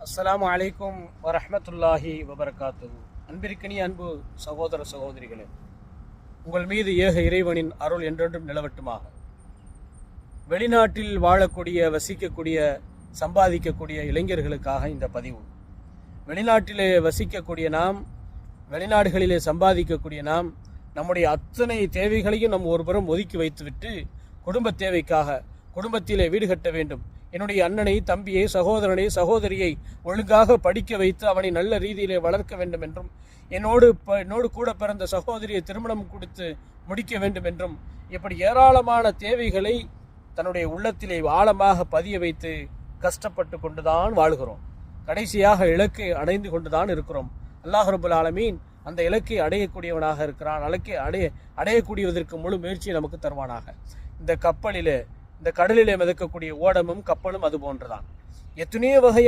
அஸ்ஸலாமு அலைக்கும் வரஹ்மத்துல்லாஹி வபரகாத்துஹு. அன்பிற்கினிய அன்பு சகோதர சகோதரிகளே, உங்கள் மீது ஏக இறைவனின் அருள் என்றென்றும் நிலவட்டுமாக. வெளிநாட்டில் வாழக்கூடிய, வசிக்கக்கூடிய, சம்பாதிக்கக்கூடிய இளைஞர்களுக்காக இந்த பதிவு. வெளிநாட்டிலே வசிக்கக்கூடிய நாம், வெளிநாடுகளிலே சம்பாதிக்கக்கூடிய நாம், நம்முடைய அத்தனை தேவைகளையும் நம் ஒருபுறம் ஒதுக்கி வைத்துவிட்டு குடும்ப தேவைக்காக குடும்பத்திலே வீடு கட்ட வேண்டும், என்னுடைய அண்ணனை, தம்பியை, சகோதரனை, சகோதரியை ஒழுங்காக படிக்க வைத்து அவனை நல்ல ரீதியிலே வளர்க்க வேண்டும் என்றும், என்னோடு கூட பிறந்த சகோதரியை திருமணம் கொடுத்து முடிக்க வேண்டும் என்றும், இப்படி ஏராளமான தேவைகளை தன்னுடைய உள்ளத்திலே ஆழமாக பதிய வைத்து கஷ்டப்பட்டு கொண்டுதான் வாழ்கிறோம். கடைசியாக இலக்கை அடைந்து கொண்டுதான் இருக்கிறோம். அல்லாஹ் ரப்பல் ஆலமீன் அந்த இலக்கை அடையக்கூடியவனாக இருக்கிறான். அடையக்கூடியதற்கு முழு முயற்சியை நமக்கு தருவானாக. இந்த கடலிலே மிதக்கக்கூடிய ஓடமும் கப்பலும் அது போன்றுதான். எத்தனையோ வகை